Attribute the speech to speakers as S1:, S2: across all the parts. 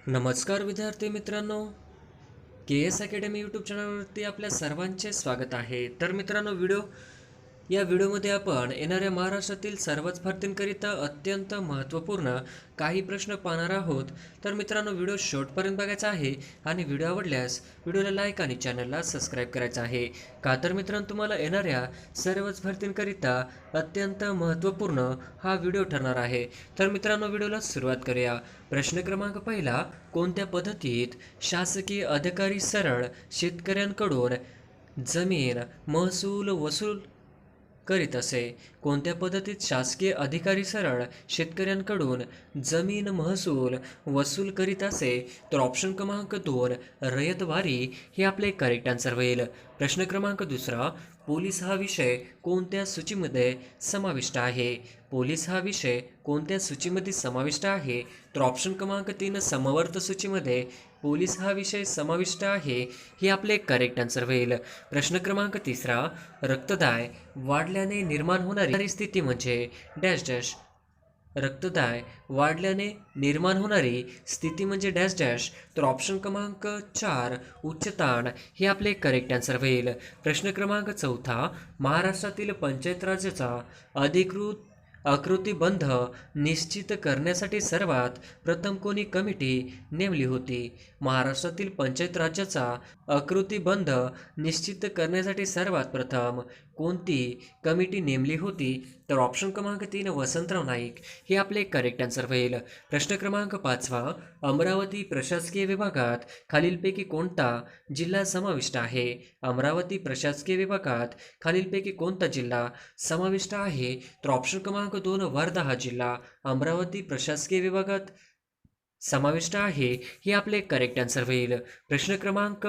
S1: नमस्कार विद्यार्थी मित्रांनो, के एस अकॅडमी यूट्यूब चॅनलवरती आपल्या सर्वांचे स्वागत आहे. तर मित्रांनो, या व्हिडिओमध्ये आपण येणाऱ्या महाराष्ट्रातील सर्वच भरतींकरिता अत्यंत महत्त्वपूर्ण काही प्रश्न पाहणार आहोत. तर मित्रांनो, व्हिडिओ शेवटपर्यंत बघायचा आहे आणि व्हिडिओ आवडल्यास व्हिडिओला लाईक आणि चॅनलला सबस्क्राईब करायचं आहे. का तर मित्रांनो, तुम्हाला येणाऱ्या सर्वच भरतींकरिता अत्यंत महत्त्वपूर्ण हा व्हिडिओ ठरणार आहे. तर मित्रांनो, व्हिडिओला सुरुवात करूया. प्रश्न क्रमांक पहिला, कोणत्या पद्धतीत शासकीय अधिकारी सरळ शेतकऱ्यांकडून जमीन महसूल वसूल करीत असे? कोणत्या पद्धतीत शासकीय अधिकारी सरळ शेतकऱ्यांकडून जमीन महसूल वसूल करीत असे? तर ऑप्शन क्रमांक 2 रयतवारी हे आपले करेक्ट आन्सर होईल. प्रश्न क्रमांक दुसरा, पोलीस हा विषय कोणत्या सूचीमध्ये समाविष्ट आहे? पोलीस हा विषय कोणत्या सूचीमध्ये समाविष्ट आहे? तर ऑप्शन क्रमांक 3 समवर्त सूचीमध्ये पोलीस हा विषय समाविष्ट आहे हे आपले करेक्ट आन्सर होईल. प्रश्न क्रमांक तिसरा, रक्तदाब वाढल्याने निर्माण होणारी स्थिती म्हणजे डॅश डॅश. रक्तदाब वाढल्याने निर्माण होणारी स्थिती म्हणजे डॅश डॅश. तर ऑप्शन क्रमांक 4 उच्च ताण हे आपले करेक्ट आन्सर होईल. प्रश्न क्रमांक चौथा, महाराष्ट्रातील पंचायत राज्याचा अधिकृत आकृतिबंध निश्चित करण्यासाठी सर्वात प्रथम कोणी कमिटी नेमली होती? महाराष्ट्रातील पंचायत राज्याचा आकृतिबंध निश्चित करण्यासाठी सर्वात प्रथम कोणती कमिटी नेमली होती? तर ऑप्शन क्रमांक 3 वसंतराव नाईक हे आपले करेक्ट आन्सर होईल. प्रश्न क्रमांक 5, अमरावती प्रशासकीय विभागात खालीलपैकी कोणता जिल्हा समाविष्ट आहे? अमरावती प्रशासकीय विभागात खालीलपैकी कोणता जिल्हा समाविष्ट आहे? तर ऑप्शन क्रमांक 2 वर्धा हा जिल्हा अमरावती प्रशासकीय विभागात समाविष्ट आहे हे आपले करेक्ट आन्सर होईल. प्रश्न क्रमांक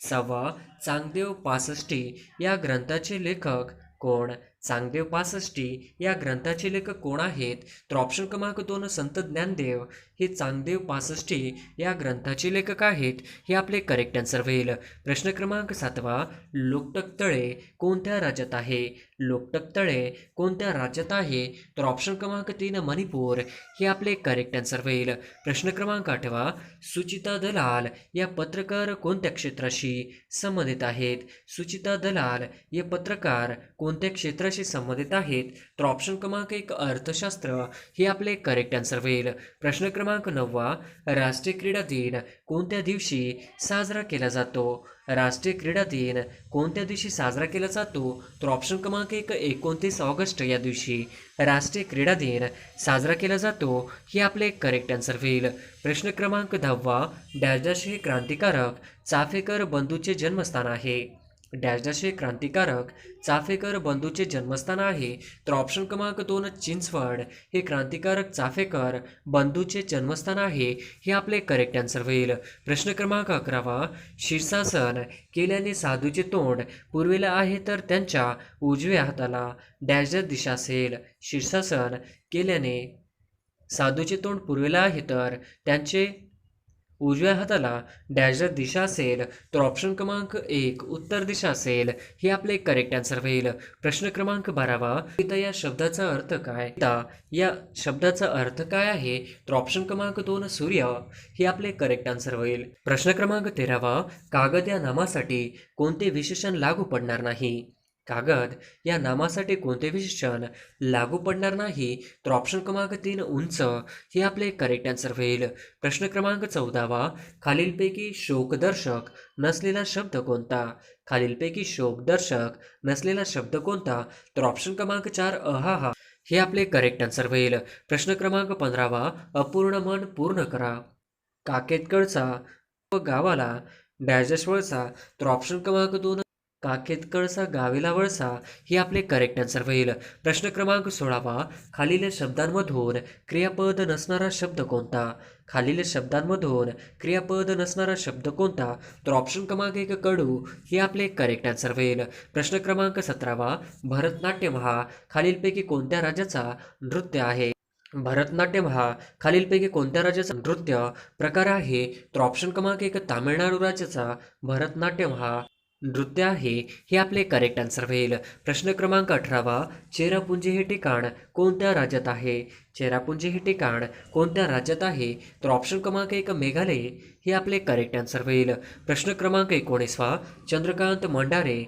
S1: 6, चांगदेव पासष्टी या ग्रंथाचे लेखक कोण? चांगदेव पासष्टी या ग्रंथाचे लेखक कोण आहेत? तर ऑप्शन क्रमांक 2 संत ज्ञानदेव हे चांगदेव पासष्टी या ग्रंथाचे लेखक आहेत हे आपले करेक्ट आन्सर होईल. प्रश्न क्रमांक 7, लोकटक तळे कोणत्या राज्यात आहे? लोकटक तळे कोणत्या राज्यात आहे? तर ऑप्शन क्रमांक 3 मणिपूर हे आपले करेक्ट आन्सर होईल. प्रश्न क्रमांक 8, सुचिता दलाल या पत्रकार कोणत्या क्षेत्राशी संबंधित आहेत? सुचिता दलाल हे पत्रकार कोणत्या क्षेत्राशी संबंधित आहेत? तर ऑप्शन क्रमांक 1 अर्थशास्त्र हे आपले करेक्ट आन्सर होईल. प्रश्न क्रमांक 9, राष्ट्रीय क्रीडा दिन कोणत्या दिवशी साजरा केला जातो? राष्ट्रीय क्रीडा दिन कोणत्या दिवशी साजरा केला जातो? तर ऑप्शन क्रमांक 1 29 ऑगस्ट या दिवशी राष्ट्रीय क्रीडा दिन साजरा केला जातो हे आपले करेक्ट आन्सर होईल. प्रश्न क्रमांक 10, डॅश डॅश हे क्रांतिकारक चाफेकर बंधूचे जन्मस्थान आहे? डॅश डॅश हे क्रांतिकारक चाफेकर बंधूचे जन्मस्थान आहे? तर ऑप्शन क्रमांक 2 चिंचवड हे क्रांतिकारक चाफेकर बंधूचे जन्मस्थान आहे हे आपले करेक्ट आन्सर होईल. प्रश्न क्रमांक 11, शीर्षासन केल्याने साधूचे तोंड पूर्वेला आहे तर त्यांच्या उजव्या हाताला डॅश डॅश दिशा असेल? शीर्षासन केल्याने साधूचे तोंड पूर्वेला आहे तर त्यांचे उजव्या हाताला डॅश डॅश दिशा असेल? तर ऑप्शन क्रमांक 1 उत्तर दिशा असेल हे आपले करेक्ट आन्सर होईल. प्रश्न क्रमांक 12, पिता या शब्दाचा अर्थ काय? पिता या शब्दाचा अर्थ काय आहे? तर ऑप्शन क्रमांक 2 सूर्य हे आपले करेक्ट आन्सर होईल. प्रश्न क्रमांक 13, कागद या नामासाठी कोणते विशेषण लागू पडणार नाही? कागद या नामासाठी कोणते विशेषण लागू पडणार नाही? तर ऑप्शन क्रमांक 3 उंच हे आपले करेक्ट आन्सर होईल. प्रश्न क्रमांक 14, खालीलपैकी शोकदर्शक नसलेला शब्द कोणता? खालीलपैकी शोकदर्शक नसलेला शब्द कोणता? तर ऑप्शन क्रमांक 4 अहाहा हे आपले करेक्ट आन्सर होईल. प्रश्न क्रमांक 15, अपूर्ण मन पूर्ण करा. काकेतकडचा व गावाला डॅश डॅश वळसा. तर ऑप्शन क्रमांक 2 काखेतकळसा गावेला वळसा हे आपले करेक्ट आन्सर होईल. प्रश्न क्रमांक 16, खालील शब्दांमधून क्रियापद नसणारा शब्द कोणता? खालील शब्दांमधून क्रियापद नसणारा शब्द कोणता? तर ऑप्शन क्रमांक 1 कडू हे आपले करेक्ट आन्सर होईल. प्रश्न क्रमांक 17, भरतनाट्यम हा खालीलपैकी कोणत्या राज्याचा नृत्य आहे? भरतनाट्यम हा खालीलपैकी कोणत्या राज्याचा नृत्य प्रकार आहे? तर ऑप्शन क्रमांक 1 तामिळनाडू राज्याचा भरतनाट्यम हा नृत्य आहे हे आपले करेक्ट आन्सर होईल. प्रश्न क्रमांक 18. चेरापुंजी हे ठिकाण कोणत्या राज्यात आहे? चेरापुंजी हे ठिकाण कोणत्या राज्यात आहे? तर ऑप्शन क्रमांक 1 मेघालय हे आपले करेक्ट आन्सर होईल. प्रश्न क्रमांक 19. चंद्रकांत मंडारे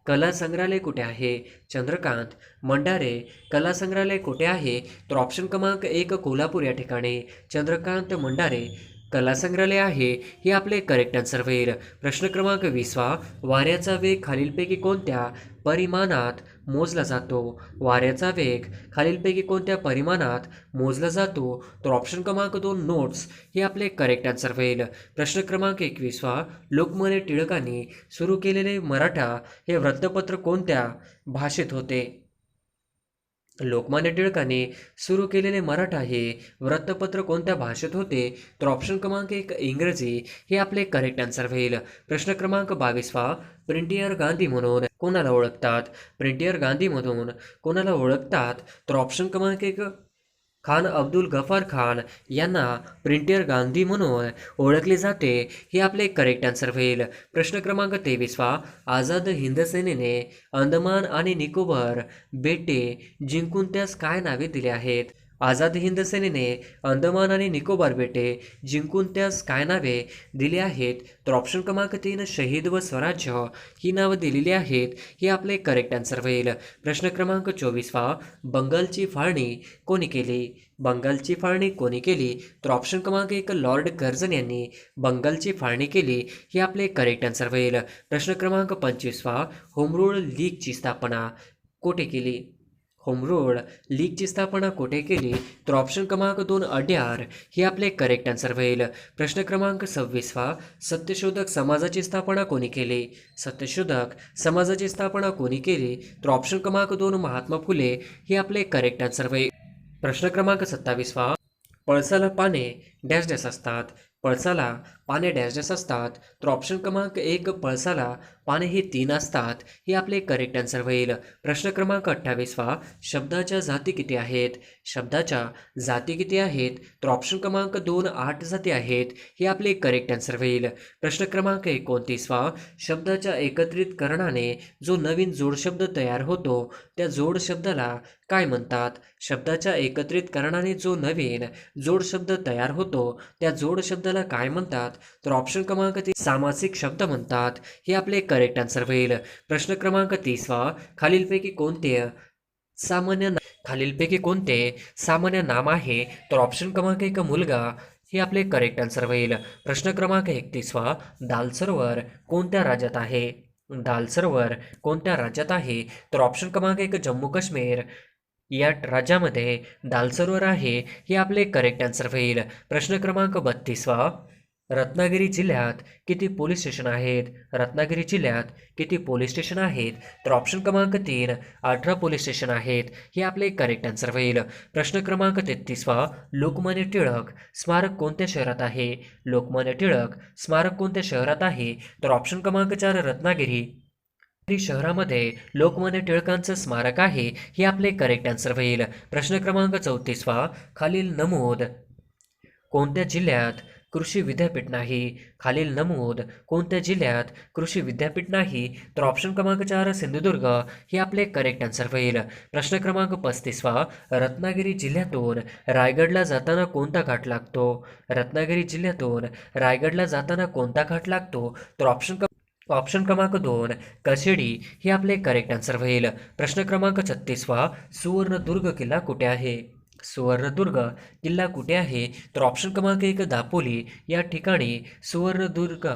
S1: कला संग्रहालय कुठे आहे? चंद्रकांत मंडारे कला संग्रहालय कुठे आहे? तर ऑप्शन क्रमांक 1 कोल्हापूर या ठिकाणी चंद्रकांत मंडारे कला संग्रहालय आहे हे आपले करेक्ट आन्सर होईल. प्रश्न क्रमांक 20. वाऱ्याचा वेग खालीलपैकी कोणत्या परिमाणात मोजला जातो? वाऱ्याचा वेग खालीलपैकी कोणत्या परिमाणात मोजला जातो? तर ऑप्शन क्रमांक 2 नोट्स हे आपले करेक्ट आन्सर होईल. प्रश्न क्रमांक 21. लोकमान्य टिळकांनी सुरू केलेले मराठा हे वृत्तपत्र कोणत्या भाषेत होते? लोकमान्य टिळकांनी सुरू केलेले मराठा हे वृत्तपत्र कोणत्या भाषेत होते? तर ऑप्शन क्रमांक 1 इंग्रजी हे आपले करेक्ट आन्सर होईल. प्रश्न क्रमांक 22. प्रिंटियर गांधी म्हणून कोणाला ओळखतात? प्रिंटियर गांधी म्हणून कोणाला ओळखतात? तर ऑप्शन क्रमांक 1 खान अब्दुल गफार खान यांना प्रिंटियर गांधी म्हणून ओळखले जाते हे आपले करेक्ट आन्सर होईल. प्रश्न क्रमांक 23. आझाद हिंद सेनेने अंदमान आणि निकोबार बेटे जिंकून त्यास काय नावे दिली आहेत? आझाद हिंद सेनेने अंदमान आणि निकोबार बेटे जिंकून त्यास काय नावे दिली आहेत? तर ऑप्शन क्रमांक 3 शहीद व स्वराज्य ही नावं दिलेली आहेत हे आपले करेक्ट आन्सर होईल. प्रश्न क्रमांक 24. बंगालची फाळणी कोणी केली? बंगालची फाळणी कोणी केली? तर ऑप्शन क्रमांक 1 लॉर्ड कर्झन यांनी बंगालची फाळणी केली हे आपले करेक्ट आन्सर होईल. प्रश्न क्रमांक 25. होम रूल लीगची स्थापना कोठे केली? होम रूल लीगची स्थापना कुठे केली? तर ऑप्शन क्रमांक 2 अड्यार हे आपले करेक्ट आन्सर होईल. प्रश्न क्रमांक 26. सत्यशोधक समाजाची स्थापना कोणी केली? सत्यशोधक समाजाची स्थापना कोणी केली? तर ऑप्शन क्रमांक 2 महात्मा फुले हे आपले करेक्ट आन्सर होईल. प्रश्न क्रमांक 27. पळसाला पाने डॅश डॅश असतात? पळसाला पाने डॅश डॅश असतात? तर ऑप्शन क्रमांक 1 पळसाला पाने हे 3 असतात हे आपले करेक्ट आन्सर होईल. प्रश्न क्रमांक 28. शब्दाच्या जाती किती आहेत? शब्दाच्या जाती किती आहेत? तर ऑप्शन क्रमांक 2 8 जाती आहेत हे आपले करेक्ट आन्सर होईल. प्रश्न क्रमांक 29. शब्दाच्या एकत्रितकरणाने जो नवीन जोडशब्द तयार होतो त्या जोड शब्दाला काय म्हणतात? शब्दाच्या एकत्रितकरणाने जो नवीन जोड शब्द तयार होतो त्या जोड शब्दाला काय म्हणतात? तर ऑप्शन क्रमांक 3 सामासिक शब्द म्हणतात हे आपले करेक्ट आन्सर होईल. प्रश्न क्रमांक 30. खालीलपैकी कोणते सामान्य नाम आहे? तर ऑप्शन क्रमांक 1 मुलगा हे आपले करेक्ट आन्सर होईल. प्रश्न क्रमांक 31. दाल सरोवर कोणत्या राज्यात आहे? दाल सरोवर कोणत्या राज्यात आहे? तर ऑप्शन क्रमांक 1 जम्मू काश्मीर या राज्यामध्ये दाल सरोवर आहे हे आपले करेक्ट आन्सर होईल. प्रश्न क्रमांक 32. रत्नागिरी जिल्ह्यात किती पोलीस स्टेशन आहेत? रत्नागिरी जिल्ह्यात किती पोलीस स्टेशन आहेत? तर ऑप्शन क्रमांक 3 18 पोलीस स्टेशन आहेत हे आपले करेक्ट आन्सर होईल. प्रश्न क्रमांक 33. लोकमान्य टिळक स्मारक कोणत्या शहरात आहे? लोकमान्य टिळक स्मारक कोणत्या शहरात आहे? तर ऑप्शन क्रमांक 4 रत्नागिरी शहरामध्ये लोकमान्य टिळकांचं स्मारक आहे हे आपले करेक्ट आन्सर होईल. प्रश्न क्रमांक 34. खालील नमूद कोणत्या जिल्ह्यात कृषी विद्यापीठ नाही? खालील नमूद कोणत्या जिल्ह्यात कृषी विद्यापीठ नाही? तर ऑप्शन क्रमांक 4 सिंधुदुर्ग हे आपले करेक्ट आन्सर होईल. प्रश्न क्रमांक 35. रत्नागिरी जिल्ह्यातून रायगडला जाताना कोणता घाट लागतो? रत्नागिरी जिल्ह्यातून रायगडला जाताना कोणता घाट लागतो? तर ऑप्शन क्रमांक 2 कशेडी हे आपले करेक्ट आन्सर होईल. प्रश्न क्रमांक 36. सुवर्णदुर्ग किल्ला कुठे आहे? सुवर्णदुर्ग किल्ला कुठे आहे? तर ऑप्शन क्रमांक 1 दापोली या ठिकाणी सुवर्णदुर्ग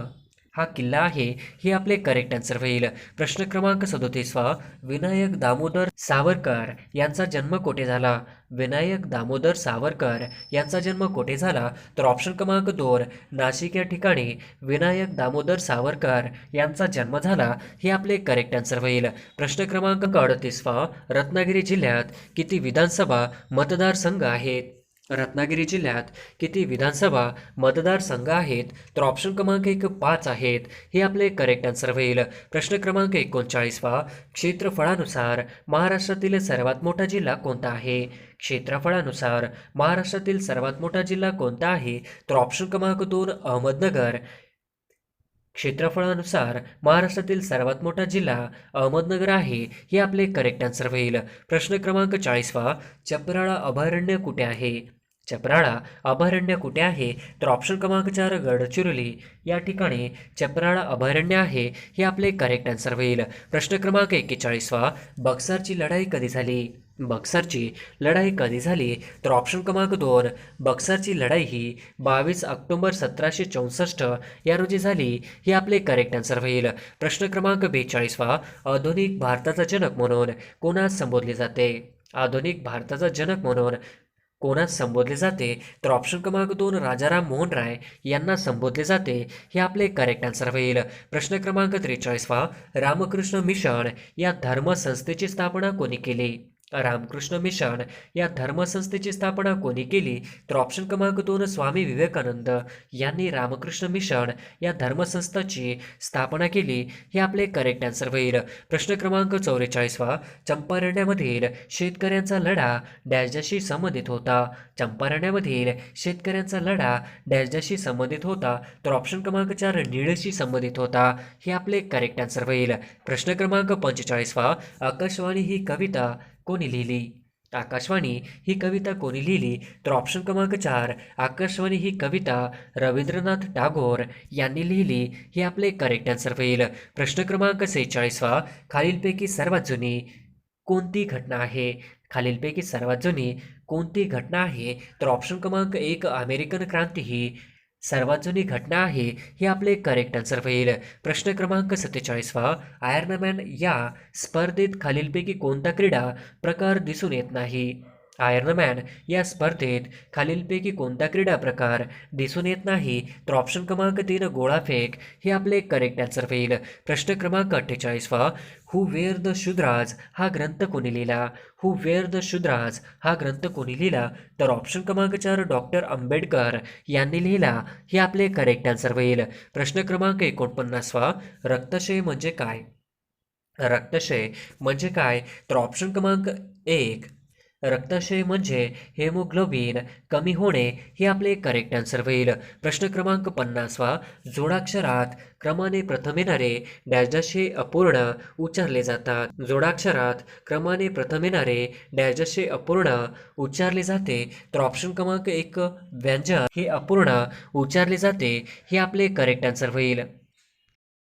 S1: हा किल्ला आहे हे आपले करेक्ट आन्सर होईल. प्रश्न क्रमांक 37. विनायक दामोदर सावरकर यांचा जन्म कोठे झाला? विनायक दामोदर सावरकर यांचा जन्म कोठे झाला? तर ऑप्शन क्रमांक 2 नाशिक या ठिकाणी विनायक दामोदर सावरकर यांचा जन्म झाला हे आपले करेक्ट आन्सर होईल. प्रश्न क्रमांक 38. रत्नागिरी जिल्ह्यात किती विधानसभा मतदारसंघ आहेत? रत्नागिरी जिल्ह्यात किती विधानसभा मतदारसंघ आहेत? तर ऑप्शन क्रमांक 1 5 आहेत हे आपले करेक्ट आन्सर होईल. प्रश्न क्रमांक 39. क्षेत्रफळानुसार महाराष्ट्रातील सर्वात मोठा जिल्हा कोणता आहे? क्षेत्रफळानुसार महाराष्ट्रातील सर्वात मोठा जिल्हा कोणता आहे? तर ऑप्शन क्रमांक 2 अहमदनगर क्षेत्रफळानुसार महाराष्ट्रातील सर्वात मोठा जिल्हा अहमदनगर आहे. हे आपले करेक्ट आन्सर होईल. प्रश्न क्रमांक 40वा. चपराळा अभयारण्य कुठे आहे? चपराळा अभयारण्य कुठे आहे? तर ऑप्शन क्रमांक 4 गडचिरोली या ठिकाणी चपराळा अभयारण्य आहे. हे आपले करेक्ट आन्सर होईल. प्रश्न क्रमांक 41वा. बक्सरची लढाई कधी झाली? बक्सरची लढाई कधी झाली? तर ऑप्शन क्रमांक 2 बक्सरची लढाई ही 22 ऑक्टोबर 1764 या रोजी झाली. हे आपले करेक्ट आन्सर होईल. प्रश्न क्रमांक 42वा. आधुनिक भारताचा जनक म्हणून कोणास संबोधले जाते? आधुनिक भारताचा जनक म्हणून कोणास संबोधले जाते? तर ऑप्शन क्रमांक 2 राजाराम मोहन राय यांना संबोधले जाते. हे आपले करेक्ट आन्सर होईल. प्रश्न क्रमांक 43वा. रामकृष्ण मिशन या धर्मसंस्थेची स्थापना कोणी केली? रामकृष्ण मिशन या धर्मसंस्थेची स्थापना कोणी केली? तर ऑप्शन क्रमांक 2 स्वामी विवेकानंद यांनी रामकृष्ण मिशन या धर्मसंस्थेची स्थापना केली. हे आपले करेक्ट आन्सर होईल. प्रश्न क्रमांक 44वा. चंपारण्यामधील शेतकऱ्यांचा लढा डॅशशी संबंधित होता? चंपारण्यामधील शेतकऱ्यांचा लढा डॅशशी संबंधित होता? तर ऑप्शन क्रमांक 4 नीळशी संबंधित होता. हे आपले करेक्ट आन्सर होईल. प्रश्न क्रमांक 45वा. आकाशवाणी ही कविता कोणी लिहिली? आकाशवाणी ही कविता कोणी लिहिली? तर ऑप्शन क्रमांक 4 आकाशवाणी ही कविता रवींद्रनाथ टागोर यांनी लिहिली. हे आपले करेक्ट आन्सर होईल. प्रश्न क्रमांक 46वा. खालीलपैकी सर्वात जुनी कोणती घटना आहे? खालीलपैकी सर्वात जुनी कोणती घटना आहे? तर ऑप्शन क्रमांक 1 अमेरिकन क्रांती ही सर्वात जुनी घटना आहे. हे आपले करेक्ट आन्सर होईल. प्रश्न क्रमांक 47वा. आयर्नमॅन या स्पर्धेत खालीलपैकी कोणता क्रीडा प्रकार दिसून येत नाही? आयर्नमॅन या स्पर्धेत खालीलपैकी कोणता क्रीडा प्रकार दिसून येत नाही? तर ऑप्शन क्रमांक 3 गोळाफेक हे आपले करेक्ट आन्सर होईल. प्रश्न क्रमांक 48वा. हू वेअर द शुद्राज हा ग्रंथ कोणी लिहिला? हू वेअर द शुद्राज हा ग्रंथ कोणी लिहिला? तर ऑप्शन क्रमांक 4 डॉक्टर आंबेडकर यांनी लिहिला. हे आपले करेक्ट आन्सर होईल. प्रश्न क्रमांक 49वा. रक्तक्षय म्हणजे काय? रक्तक्षय म्हणजे काय? तर ऑप्शन क्रमांक 1 रक्तक्षय म्हणजे हेमोग्लोबिन कमी होणे. हे आपले करेक्ट आन्सर होईल. प्रश्न क्रमांक 50वा. जोडाक्षरात क्रमाने प्रथम येणारे डॅशचे अपूर्ण उच्चारले जातात? जोडाक्षरात क्रमाने प्रथम येणारे डॅशचे अपूर्ण उच्चारले जाते? तर ऑप्शन क्रमांक 1 व्यंजन हे अपूर्ण उच्चारले जाते. हे आपले करेक्ट आन्सर होईल.